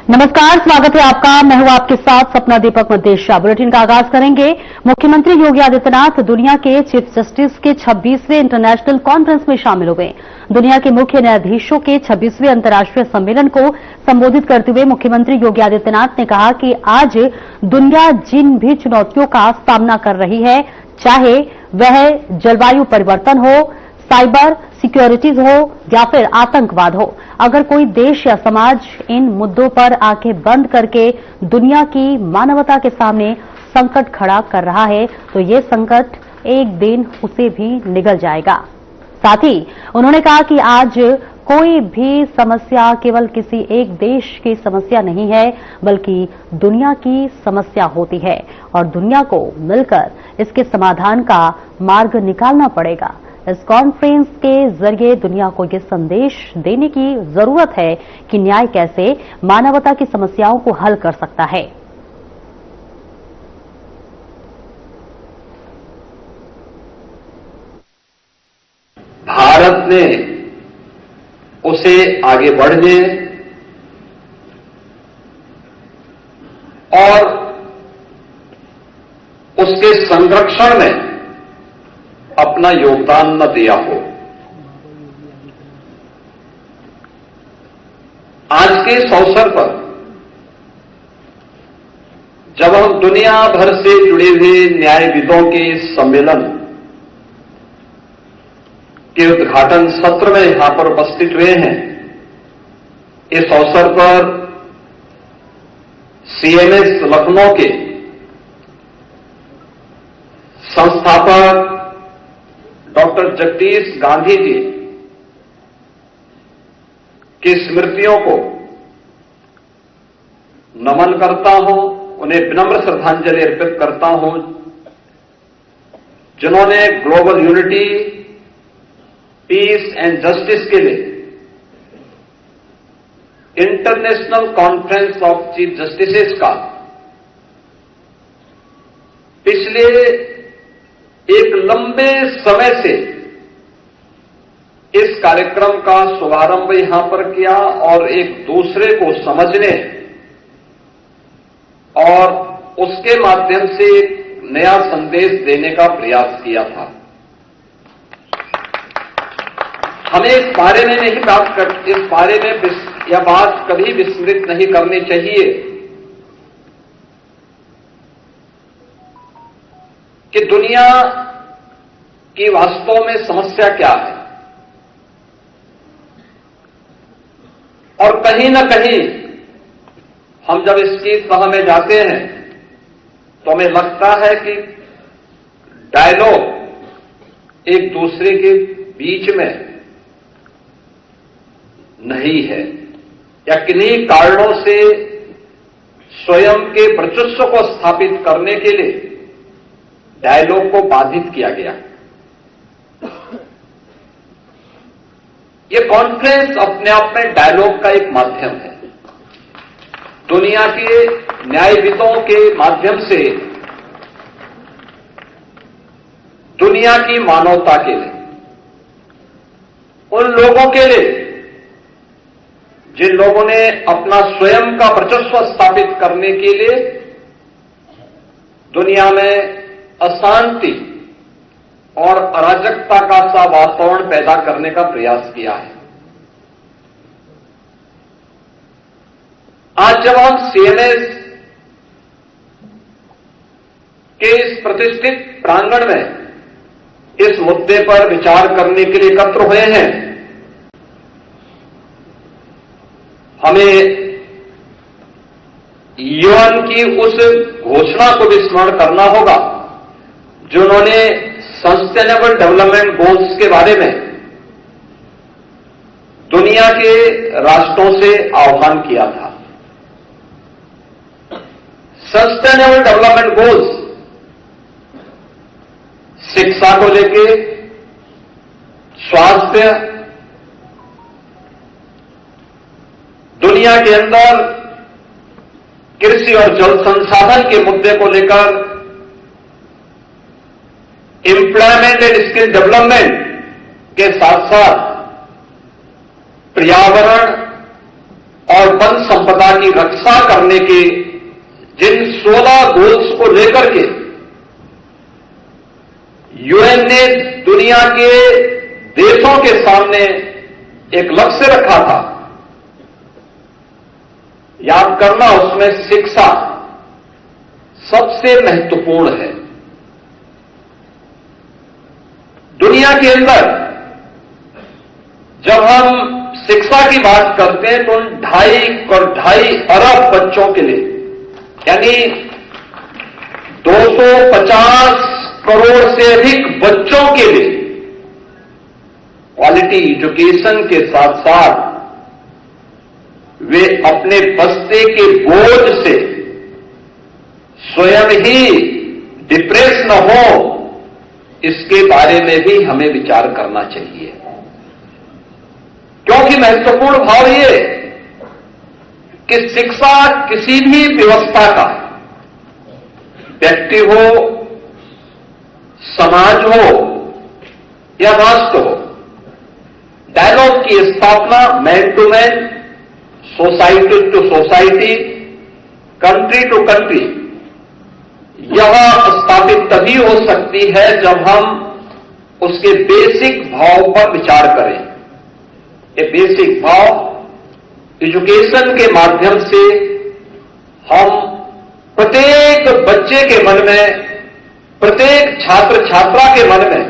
नमस्कार, स्वागत है आपका। मैं हूं आपके साथ सपना दीपक मदेशिया। बुलेटिन का आगाज करेंगे। मुख्यमंत्री योगी आदित्यनाथ दुनिया के चीफ जस्टिस के 26वें इंटरनेशनल कॉन्फ्रेंस में शामिल हुए। दुनिया के मुख्य न्यायाधीशों के 26वें अंतर्राष्ट्रीय सम्मेलन को संबोधित करते हुए मुख्यमंत्री योगी आदित्यनाथ ने कहा कि आज दुनिया जिन भी चुनौतियों का सामना कर रही है, चाहे वह जलवायु परिवर्तन हो, साइबर सिक्योरिटीज हो या फिर आतंकवाद हो, अगर कोई देश या समाज इन मुद्दों पर आंखें बंद करके दुनिया की मानवता के सामने संकट खड़ा कर रहा है तो ये संकट एक दिन उसे भी निगल जाएगा। साथ ही उन्होंने कहा कि आज कोई भी समस्या केवल किसी एक देश की समस्या नहीं है, बल्कि दुनिया की समस्या होती है और दुनिया को मिलकर इसके समाधान का मार्ग निकालना पड़ेगा। इस कॉन्फ्रेंस के जरिए दुनिया को यह संदेश देने की जरूरत है कि न्याय कैसे मानवता की समस्याओं को हल कर सकता है। भारत ने उसे आगे बढ़ने और उसके संरक्षण में अपना योगदान न दिया हो। आज के इस अवसर पर जब हम दुनिया भर से जुड़े हुए न्यायविदों के सम्मेलन के उद्घाटन सत्र में यहां पर उपस्थित हुए हैं, इस अवसर पर सीएमएस लखनऊ के संस्थापक डॉक्टर जगदीश गांधी जी की स्मृतियों को नमन करता हूं, उन्हें विनम्र श्रद्धांजलि अर्पित करता हूं, जिन्होंने global unity, peace and justice के लिए international conference of chief justices का पिछले एक लंबे समय से इस कार्यक्रम का शुभारंभ यहां पर किया और एक दूसरे को समझने और उसके माध्यम से एक नया संदेश देने का प्रयास किया था। हमें इस बारे में नहीं इस बारे में यह बात कभी विस्मृत नहीं करनी चाहिए कि दुनिया की वास्तव में समस्या क्या है और कहीं न कहीं हम जब इसकी तह में जाते हैं तो हमें लगता है कि डायलॉग एक दूसरे के बीच में नहीं है या किन्हीं कारणों से स्वयं के वर्चस्व को स्थापित करने के लिए डायलॉग को बाधित किया गया। यह कॉन्फ्रेंस अपने आप में डायलॉग का एक माध्यम है। दुनिया के न्यायविदों के माध्यम से दुनिया की मानवता के लिए, उन लोगों के लिए जिन लोगों ने अपना स्वयं का वर्चस्व स्थापित करने के लिए दुनिया में अशांति और अराजकता का सा वातावरण पैदा करने का प्रयास किया है। आज जब हम सीएमएस के इस प्रतिष्ठित प्रांगण में इस मुद्दे पर विचार करने के लिए एकत्र हुए हैं, हमें यूएन की उस घोषणा को भी स्मरण करना होगा जिन्होंने सस्टेनेबल डेवलपमेंट गोल्स के बारे में दुनिया के राष्ट्रों से आह्वान किया था। सस्टेनेबल डेवलपमेंट गोल्स शिक्षा को लेके, स्वास्थ्य, दुनिया के अंदर कृषि और जल संसाधन के मुद्दे को लेकर, एम्प्लॉयमेंट एंड स्किल डेवलपमेंट के साथ साथ पर्यावरण, और वन संपदा की रक्षा करने के जिन 16 गोल्स को लेकर के यूएन ने दुनिया के देशों के सामने एक लक्ष्य रखा था, याद करना उसमें शिक्षा सबसे महत्वपूर्ण है। दुनिया के अंदर जब हम शिक्षा की बात करते हैं तो 2.5 अरब बच्चों के लिए, यानी 250 करोड़ से अधिक बच्चों के लिए क्वालिटी एजुकेशन के साथ साथ वे अपने बस्ते के बोझ से स्वयं ही डिप्रेस न हो, इसके बारे में भी हमें विचार करना चाहिए। क्योंकि महत्वपूर्ण भाव ये कि शिक्षा किसी भी व्यवस्था का, व्यक्ति हो, समाज हो या राष्ट्र हो, डायलॉग की स्थापना man to man, society to society, country to country, यह स्थापित तभी हो सकती है जब हम उसके बेसिक भाव पर विचार करें। ये बेसिक भाव एजुकेशन के माध्यम से हम प्रत्येक बच्चे के मन में, प्रत्येक छात्र छात्रा के मन में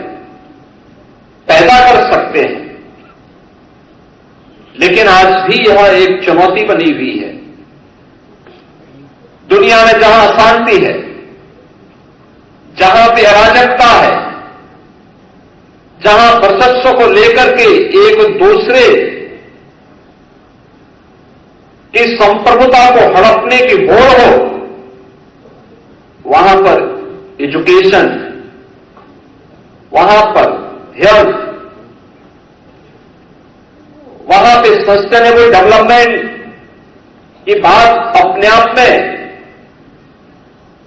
पैदा कर सकते हैं। लेकिन आज भी यह एक चुनौती बनी हुई है। दुनिया में जहां अशांति है, जहां पे अराजकता है, जहां वर्चस्व को लेकर के एक दूसरे की संप्रभुता को हड़पने की होड़ हो, वहां पर एजुकेशन, वहां पर हेल्थ, वहां पे सस्टेनेबल डेवलपमेंट की बात अपने आप में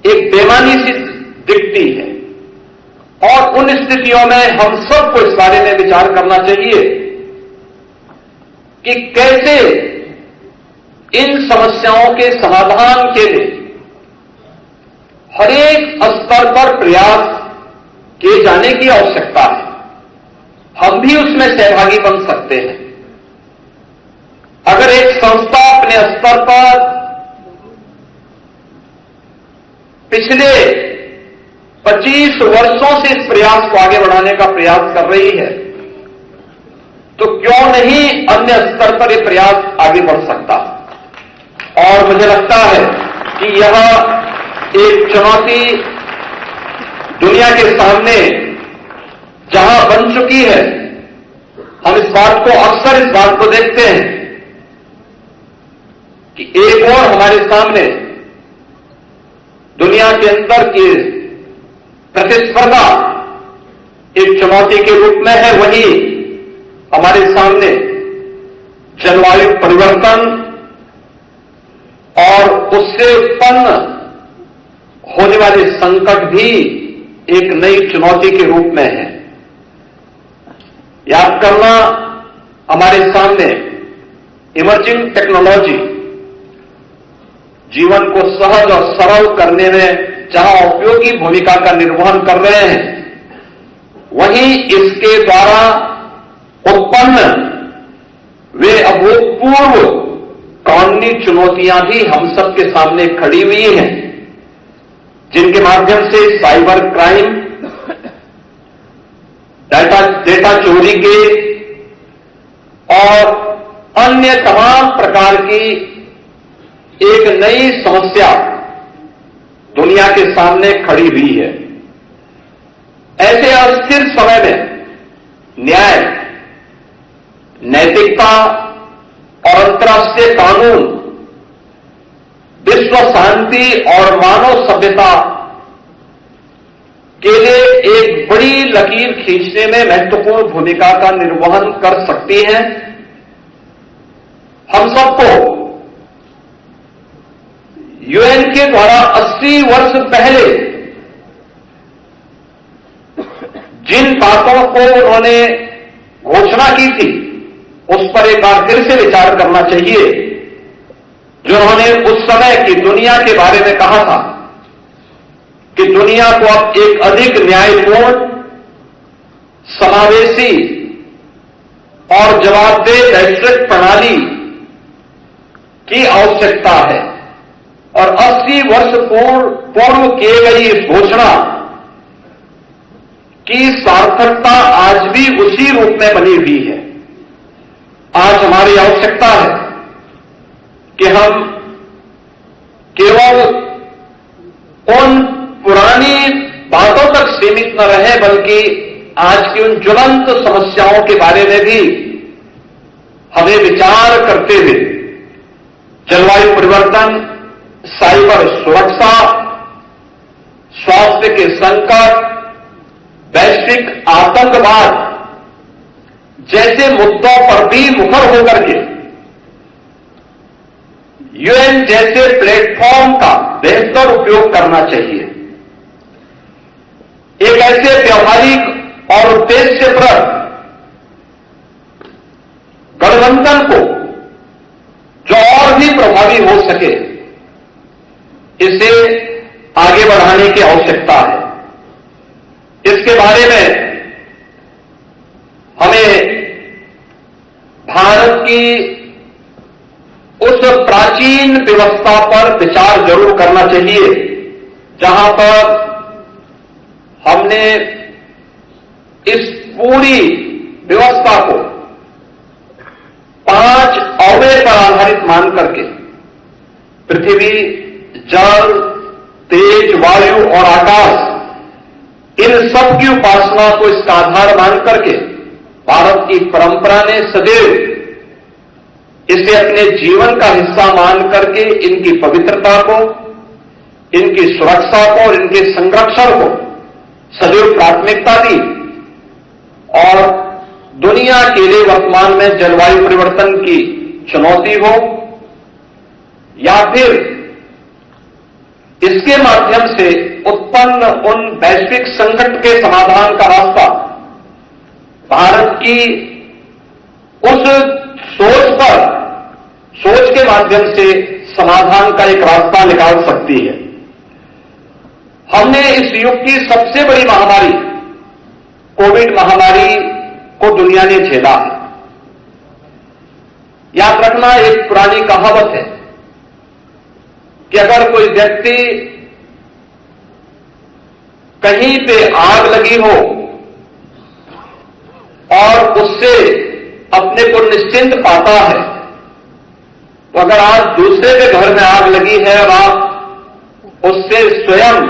एक बेमानी सी दिखती है। और उन स्थितियों में हम सबको इस बारे में विचार करना चाहिए कि कैसे इन समस्याओं के समाधान के लिए हर एक स्तर पर प्रयास किए जाने की आवश्यकता है। हम भी उसमें सहभागी बन सकते हैं। अगर एक संस्था अपने स्तर पर पिछले 25 वर्षों से इस प्रयास को आगे बढ़ाने का प्रयास कर रही है, तो क्यों नहीं अन्य स्तर पर यह प्रयास आगे बढ़ सकता। और मुझे लगता है कि यह एक चुनौती दुनिया के सामने जहां बन चुकी है, हम इस बात को अक्सर इस बात को देखते हैं कि एक और हमारे सामने दुनिया के अंदर की प्रतिस्पर्धा एक चुनौती के रूप में है। वही हमारे सामने जलवायु परिवर्तन और उससे उत्पन्न होने वाले संकट भी एक नई चुनौती के रूप में है। याद करना, हमारे सामने इमर्जिंग टेक्नोलॉजी जीवन को सहज और सरल करने में जहां उपयोगी भूमिका का निर्वहन कर रहे हैं, वहीं इसके द्वारा उत्पन्न वे अभूतपूर्व कानूनी चुनौतियां भी हम सबके सामने खड़ी हुई हैं, जिनके माध्यम से साइबर क्राइम, डेटा चोरी के और अन्य तमाम प्रकार की एक नई समस्या दुनिया के सामने खड़ी हुई है। ऐसे अस्थिर समय में न्याय, नैतिकता और अंतर्राष्ट्रीय कानून विश्व शांति और मानव सभ्यता के लिए एक बड़ी लकीर खींचने में महत्वपूर्ण भूमिका का निर्वहन कर सकती हैं। हम सबको यूएन के द्वारा 80 वर्ष पहले जिन बातों को उन्होंने घोषणा की थी, उस पर एक बार फिर से विचार करना चाहिए जिन्होंने उस समय की दुनिया के बारे में कहा था कि दुनिया को अब एक अधिक न्यायपूर्ण, समावेशी और जवाबदेह वैश्विक प्रणाली की आवश्यकता है, और 80 वर्ष पूर्व किए गई इस घोषणा की सार्थकता आज भी उसी रूप में बनी हुई है। आज हमारी आवश्यकता है कि हम केवल उन पुरानी बातों तक सीमित न रहे, बल्कि आज की उन ज्वलंत समस्याओं के बारे में भी हमें विचार करते हुए जलवायु परिवर्तन, साइबर सुरक्षा, स्वास्थ्य के संकट, वैश्विक आतंकवाद जैसे मुद्दों पर भी मुखर होकर के यूएन जैसे प्लेटफॉर्म का बेहतर उपयोग करना चाहिए। एक ऐसे व्यवहारिक और उद्देश्यप्रद गठबंधन को जो और भी प्रभावी हो सके, इसे आगे बढ़ाने की आवश्यकता है। इसके बारे में हमें भारत की उस प्राचीन व्यवस्था पर विचार जरूर करना चाहिए, जहां पर हमने इस पूरी व्यवस्था को 5 अवयव पर आधारित मान करके पृथ्वी, जल, तेज, वायु और आकाश, इन सब की उपासना को इसका आधार मान करके भारत की परंपरा ने सदैव इसे अपने जीवन का हिस्सा मान करके इनकी पवित्रता को, इनकी सुरक्षा को और इनके संरक्षण को सदैव प्राथमिकता दी। और दुनिया के लिए वर्तमान में जलवायु परिवर्तन की चुनौती हो या फिर इसके माध्यम से उत्पन्न उन वैश्विक संकट के समाधान का रास्ता भारत की उस सोच के माध्यम से समाधान का एक रास्ता निकाल सकती है। हमने इस युग की सबसे बड़ी महामारी कोविड महामारी को दुनिया ने झेला है। याद रखना, एक पुरानी कहावत है कि अगर कोई व्यक्ति कहीं पे आग लगी हो और उससे अपने को निश्चिंत पाता है, तो अगर आज दूसरे के घर में आग लगी है और आप उससे स्वयं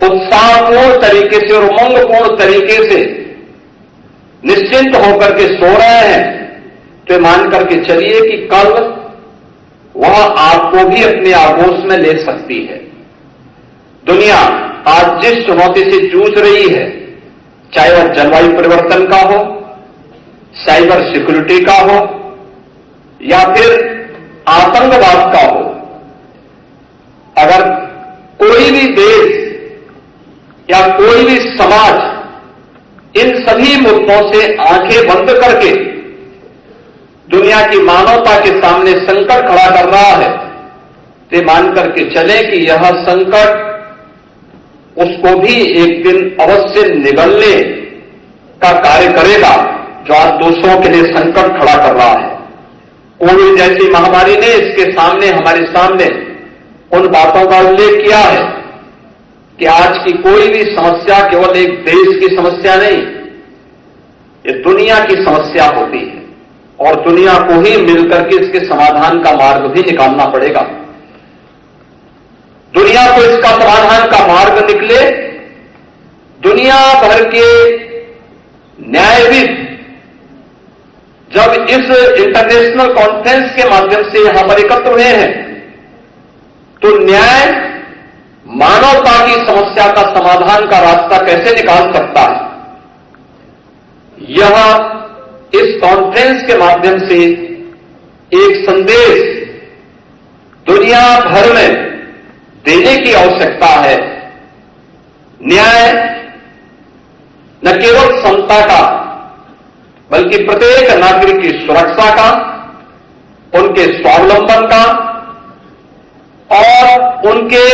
उत्साहपूर्ण तरीके से और उमंगपूर्ण तरीके से निश्चिंत होकर के सो रहे हैं, तो मान करके चलिए कि कल वह आपको भी अपने आगोश में ले सकती है। दुनिया आज जिस चुनौती से जूझ रही है, चाहे वह जलवायु परिवर्तन का हो, साइबर सिक्योरिटी का हो या फिर आतंकवाद का हो, अगर कोई भी देश या कोई भी समाज इन सभी मुद्दों से आंखें बंद करके दुनिया की मानवता के सामने संकट खड़ा कर रहा है, तो मान करके चले कि यह संकट उसको भी एक दिन अवश्य निगलने का कार्य करेगा, जो आज दूसरों के लिए संकट खड़ा कर रहा है। कोविड जैसी महामारी ने इसके सामने, हमारे सामने उन बातों का उल्लेख किया है कि आज की कोई भी समस्या केवल एक देश की समस्या नहीं, ये दुनिया की समस्या होती है और दुनिया को ही मिलकर के इसके समाधान का मार्ग भी निकालना पड़ेगा। दुनिया को इसका समाधान का मार्ग निकले, दुनिया भर के न्यायविद जब इस इंटरनेशनल कॉन्फ्रेंस के माध्यम से यहां पर एकत्र हुए हैं, तो न्याय मानवता की समस्या का समाधान का रास्ता कैसे निकाल सकता है, यह इस कॉन्फ्रेंस के माध्यम से एक संदेश दुनिया भर में देने की आवश्यकता है। न्याय न केवल समता का, बल्कि प्रत्येक नागरिक की सुरक्षा का, उनके स्वावलंबन का और उनके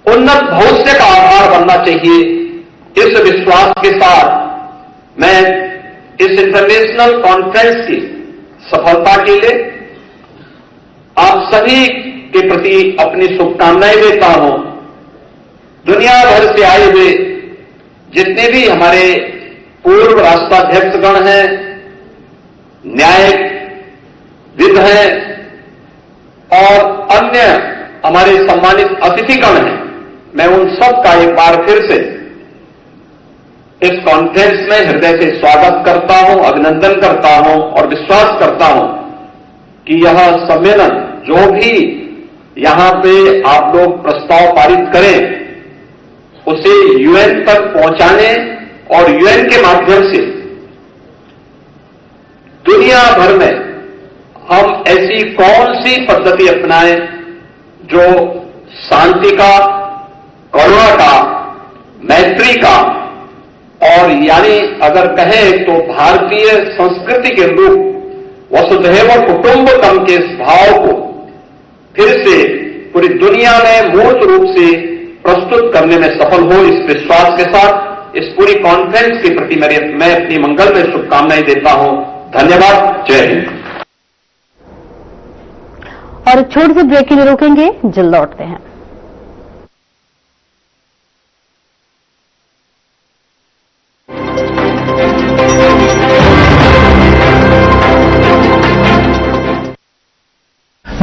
उन्नत भविष्य का आधार बनना चाहिए। इस विश्वास के साथ मैं इस इंटरनेशनल कॉन्फ्रेंस की सफलता के लिए आप सभी के प्रति अपनी शुभकामनाएं देता हूं। दुनिया भर से आए हुए जितने भी हमारे पूर्व राष्ट्राध्यक्षगण हैं, न्यायविद हैं और अन्य हमारे सम्मानित अतिथिगण हैं, मैं उन सब का एक बार फिर से इस कॉन्फ्रेंस में हृदय से स्वागत करता हूं, अभिनंदन करता हूं और विश्वास करता हूं कि यह सम्मेलन जो भी यहां पे आप लोग प्रस्ताव पारित करें उसे यूएन तक पहुंचाने और यूएन के माध्यम से दुनिया भर में हम ऐसी कौन सी पद्धति अपनाएं जो शांति का, करुणा का, मैत्री का और यानी अगर कहें तो भारतीय संस्कृति के अनुरूप वसुधैव कुटुंबकम के इस भाव को फिर से पूरी दुनिया में मूर्त रूप से प्रस्तुत करने में सफल हो, इस विश्वास के साथ इस पूरी कॉन्फ्रेंस के प्रति मैं अपनी मंगल में शुभकामनाएं देता हूं। धन्यवाद। जय हिंद। और एक छोटे से ब्रेक के लिए रोकेंगे, जल्द लौटते हैं।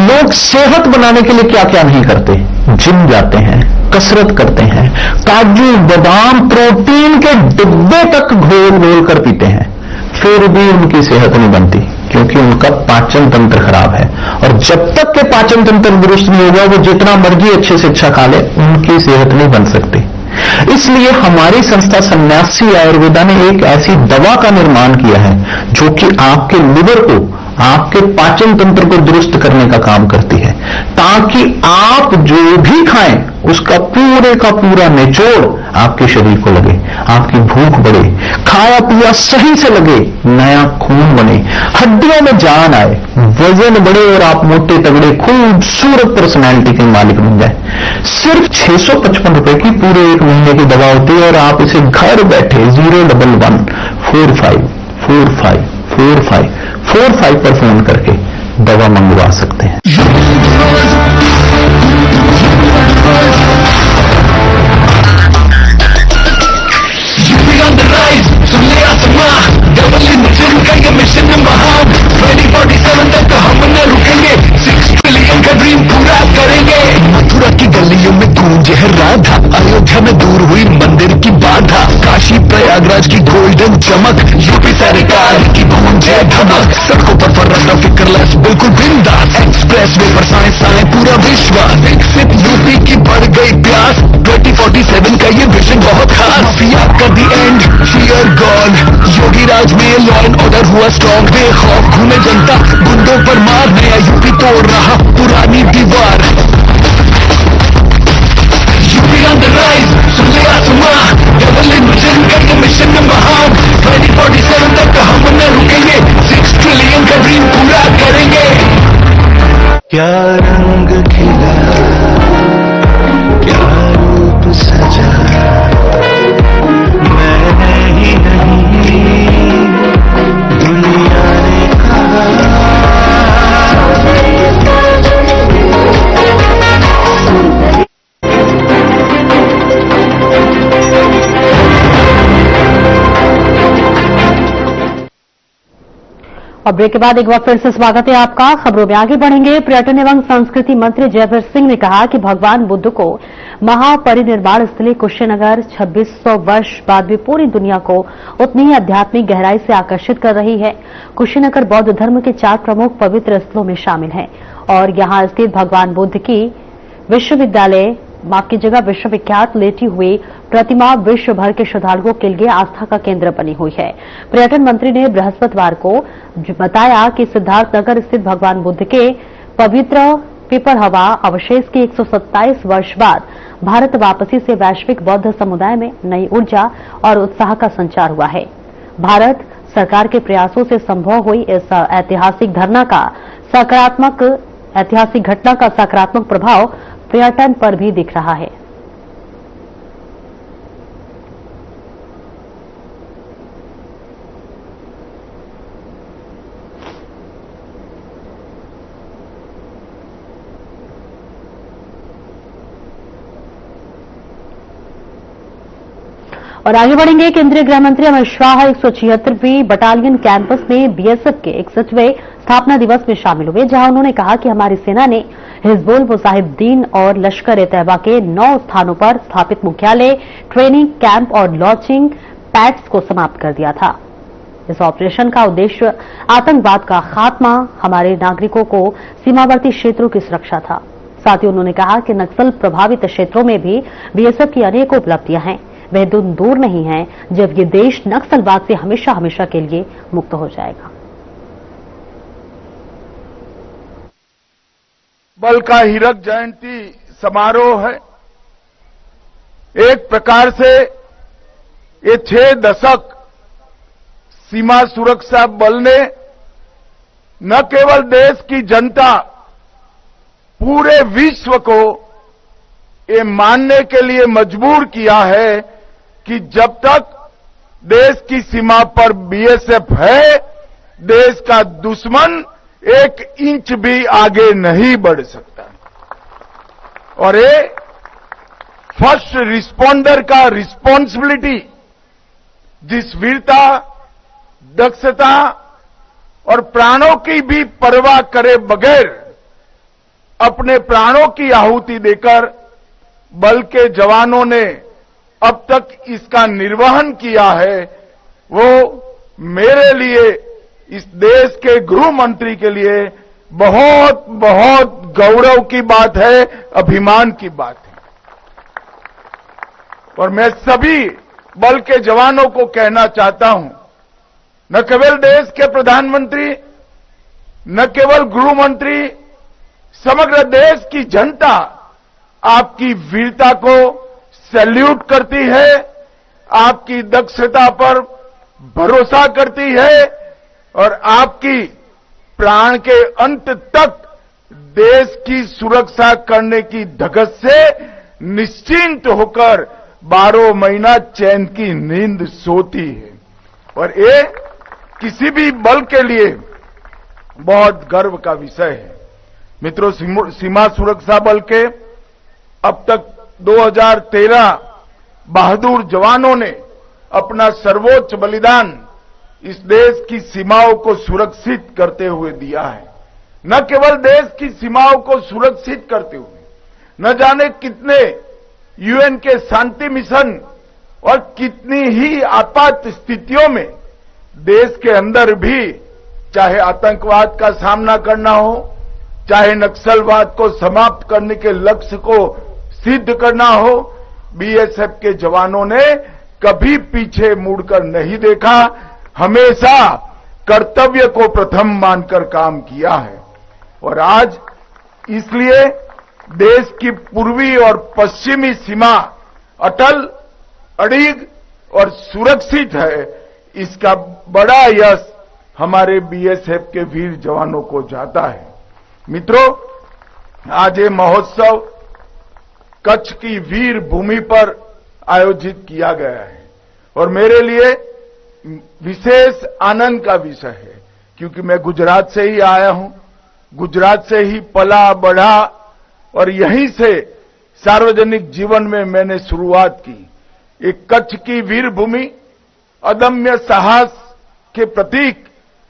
लोग सेहत बनाने के लिए क्या क्या नहीं करते, जिम जाते हैं, कसरत करते हैं, काजू बादाम प्रोटीन के डिब्बे तक घोल घोल कर पीते हैं, फिर भी उनकी सेहत नहीं बनती क्योंकि उनका पाचन तंत्र खराब है। और जब तक के पाचन तंत्र दुरुस्त नहीं होगा, वो जितना मर्जी अच्छे से अच्छा खा ले, उनकी सेहत नहीं बन सकती। इसलिए हमारी संस्था सन्यासी आयुर्वेदा ने एक ऐसी दवा का निर्माण किया है जो कि आपके लिवर को, आपके पाचन तंत्र को दुरुस्त करने का काम करती है, ताकि आप जो भी खाएं उसका पूरे का पूरा निचोड़ आपके शरीर को लगे, आपकी भूख बढ़े, खाया पिया सही से लगे, नया खून बने, हड्डियों में जान आए, वजन बढ़े और आप मोटे तगड़े खूबसूरत पर्सनैलिटी के मालिक बन जाए। सिर्फ 655 रुपए की पूरे एक महीने की दवा होती है और आप इसे घर बैठे 011 45 45 45 45 पर फोन करके दवा मंगवा सकते हैं। मिशन महान 2047 तक हम न रुकेंगे, 6 ट्रिलियन का ड्रीम पूरा करेंगे। मथुरा की गलियों में गूंजे है राधा, अयोध्या में दूर हुई मंदिर की बाधा, काशी प्रयागराज की गोल्डन चमक, यूपी सरकार की गूंजे धमक, सड़कों पर फर्राटा फिक्रलेस बिल्कुल बिंदास, एक्सप्रेस वे पर साए पूरा विश्वास, विकसित यूपी की बढ़ गई प्यास, 2047 का ये विजन बहुत खास। माफिया का दी एंड, फियर गॉन, योगी राज में लॉ एंड ऑर्डर हुआ स्ट्रॉन्ग, बेखौफ घूमे जनता, गुंडों पर मार, नया यूपी तोड़ रहा पुरानी दीवार। यूपी ऑन द राइज, सुन ले आसमां, डबल इंजन का ये मिशन महान, 2047 तक हम न रुकेंगे, 6 ट्रिलियन का ड्रीम पूरा करेंगे। क्या रंग खिला, क्या रूप सजा, मैंने ही नहीं दुनिया ने कहा। और ब्रेक के बाद एक बार फिर से स्वागत है आपका। खबरों में आगे बढ़ेंगे। पर्यटन एवं संस्कृति मंत्री जयवीर सिंह ने कहा कि भगवान बुद्ध को महापरिनिर्वाण स्थली कुशीनगर 2600 वर्ष बाद भी पूरी दुनिया को उतनी ही आध्यात्मिक गहराई से आकर्षित कर रही है। कुशीनगर बौद्ध धर्म के 4 प्रमुख पवित्र स्थलों में शामिल है और यहां स्थित भगवान बुद्ध की विश्वविख्यात लेटी हुई प्रतिमा विश्व भर के श्रद्धालुओं के लिए आस्था का केंद्र बनी हुई है। पर्यटन मंत्री ने बृहस्पतिवार को बताया कि सिद्धार्थनगर स्थित भगवान बुद्ध के पवित्र पिपरहवा अवशेष के 127 वर्ष बाद भारत वापसी से वैश्विक बौद्ध समुदाय में नई ऊर्जा और उत्साह का संचार हुआ है। भारत सरकार के प्रयासों से संभव हुई इस ऐतिहासिक धरना का सकारात्मक ऐतिहासिक घटना का सकारात्मक प्रभाव पर्यटन पर भी दिख रहा है। और आगे बढ़ेंगे। केंद्रीय गृह मंत्री अमित शाह 176वीं बटालियन कैंपस में बीएसएफ के 61वें स्थापना दिवस में शामिल हुए, जहां उन्होंने कहा कि हमारी सेना ने हिजबुल मुजाहिदीन और लश्कर-ए-तैयबा के 9 स्थानों पर स्थापित मुख्यालय, ट्रेनिंग कैंप और लॉन्चिंग पैड्स को समाप्त कर दिया था। इस ऑपरेशन का उद्देश्य आतंकवाद का खात्मा, हमारे नागरिकों को सीमावर्ती क्षेत्रों की सुरक्षा था। साथ ही उन्होंने कहा कि नक्सल प्रभावित क्षेत्रों में भी बीएसएफ की अनेक उपलब्धियां हैं। वह दिन दूर नहीं है जब ये देश नक्सलवाद से हमेशा हमेशा के लिए मुक्त हो जाएगा। बल का हीरक जयंती समारोह है। एक प्रकार से ये 6 दशक सीमा सुरक्षा बल ने न केवल देश की जनता, पूरे विश्व को ये मानने के लिए मजबूर किया है कि जब तक देश की सीमा पर बीएसएफ है, देश का दुश्मन 1 इंच भी आगे नहीं बढ़ सकता। और ये फर्स्ट रिस्पॉन्डर का रिस्पॉन्सिबिलिटी, जिस वीरता, दक्षता और प्राणों की भी परवाह करे बगैर अपने प्राणों की आहुति देकर बल के जवानों ने अब तक इसका निर्वहन किया है, वो मेरे लिए, इस देश के गृह मंत्री के लिए बहुत बहुत गौरव की बात है, अभिमान की बात है। और मैं सभी बल के जवानों को कहना चाहता हूं, न केवल देश के प्रधानमंत्री, न केवल गृह मंत्री, समग्र देश की जनता आपकी वीरता को सैल्यूट करती है, आपकी दक्षता पर भरोसा करती है और आपकी प्राण के अंत तक देश की सुरक्षा करने की धगस से निश्चिंत होकर 12 महीना चैन की नींद सोती है। और ये किसी भी बल के लिए बहुत गर्व का विषय है। मित्रों, सीमा सुरक्षा बल के अब तक 2013 बहादुर जवानों ने अपना सर्वोच्च बलिदान इस देश की सीमाओं को सुरक्षित करते हुए दिया है। न केवल देश की सीमाओं को सुरक्षित करते हुए, न जाने कितने यूएन के शांति मिशन और कितनी ही आपात स्थितियों में देश के अंदर भी, चाहे आतंकवाद का सामना करना हो, चाहे नक्सलवाद को समाप्त करने के लक्ष्य को सिद्ध करना हो, बीएसएफ के जवानों ने कभी पीछे मुड़कर नहीं देखा, हमेशा कर्तव्य को प्रथम मानकर काम किया है। और आज इसलिए देश की पूर्वी और पश्चिमी सीमा अटल, अड़िग और सुरक्षित है। इसका बड़ा यश हमारे बीएसएफ के वीर जवानों को जाता है। मित्रों, आज ये महोत्सव कच्छ की वीर भूमि पर आयोजित किया गया है और मेरे लिए विशेष आनंद का विषय है, क्योंकि मैं गुजरात से ही आया हूं, गुजरात से ही पला बढ़ा और यहीं से सार्वजनिक जीवन में मैंने शुरुआत की। एक कच्छ की वीर भूमि, अदम्य साहस के प्रतीक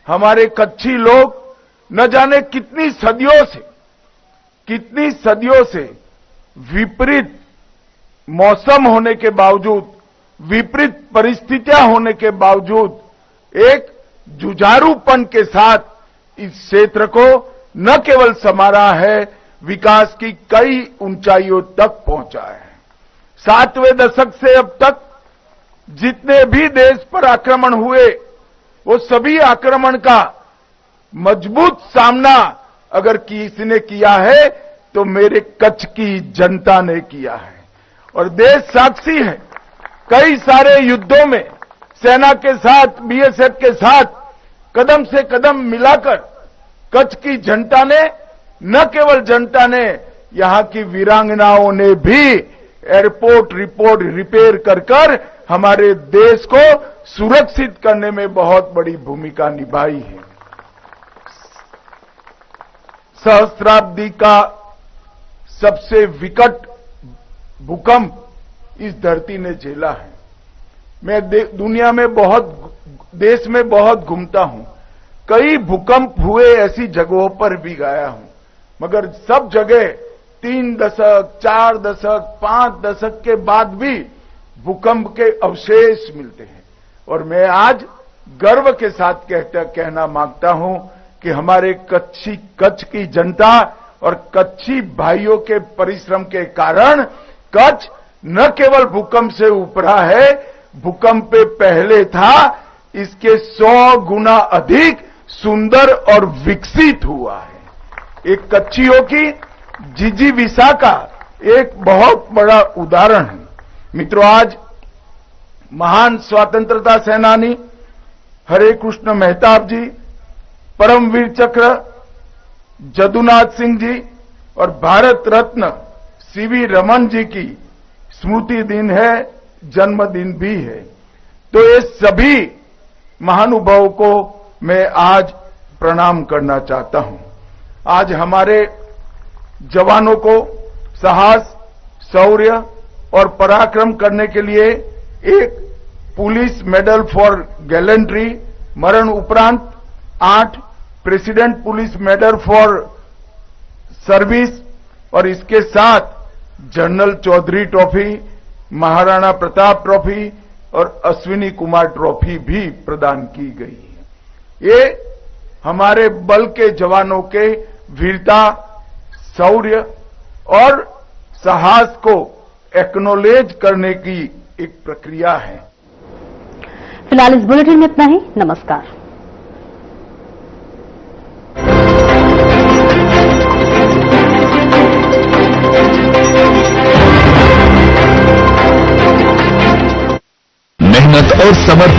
हमारे कच्छी लोग न जाने कितनी सदियों से विपरीत मौसम होने के बावजूद, विपरीत परिस्थितियां होने के बावजूद एक जुझारूपन के साथ इस क्षेत्र को न केवल संवारा है, विकास की कई ऊंचाइयों तक पहुंचा है। 7वें दशक से अब तक जितने भी देश पर आक्रमण हुए, वो सभी आक्रमण का मजबूत सामना अगर किसी ने किया है तो मेरे कच्छ की जनता ने किया है। और देश साक्षी है, कई सारे युद्धों में सेना के साथ, बीएसएफ के साथ कदम से कदम मिलाकर कच्छ की जनता ने, न केवल जनता ने, यहां की वीरांगनाओं ने भी एयरपोर्ट रिपेयर कर हमारे देश को सुरक्षित करने में बहुत बड़ी भूमिका निभाई है। सहस्राब्दी का सबसे विकट भूकंप इस धरती ने झेला है। मैं दुनिया में देश में बहुत घूमता हूं, कई भूकंप हुए ऐसी जगहों पर भी गया हूं, मगर सब जगह 3 दशक, 4 दशक, 5 दशक के बाद भी भूकंप के अवशेष मिलते हैं। और मैं आज गर्व के साथ कहना मांगता हूं कि हमारे कच्छ की जनता और कच्छी भाइयों के परिश्रम के कारण कच्छ न केवल भूकंप से उभरा है, भूकंप पे पहले था, इसके 100 गुना अधिक सुंदर और विकसित हुआ है। एक कच्छियों की जिजीविसा का एक बहुत बड़ा उदाहरण है। मित्रों, आज महान स्वतंत्रता सेनानी हरे कृष्ण मेहताब जी, परमवीर चक्र जदुनाथ सिंह जी और भारत रत्न सीवी रमन जी की स्मृति दिन है, जन्मदिन भी है। तो ये सभी महानुभावों को मैं आज प्रणाम करना चाहता हूं। आज हमारे जवानों को साहस, शौर्य और पराक्रम करने के लिए एक पुलिस मेडल फॉर गैलेंट्री, मरण उपरांत 8 president police medal for service और इसके साथ general Chaudhary trophy, Maharana Pratap trophy और अश्विनी कुमार ट्रॉफी भी प्रदान की गई है। ये हमारे बल के जवानों के वीरता, शौर्य और साहस को एक्नॉलेज करने की एक प्रक्रिया है। फिलहाल इस बुलेटिन में इतना ही। नमस्कार। मेहनत और समर्पण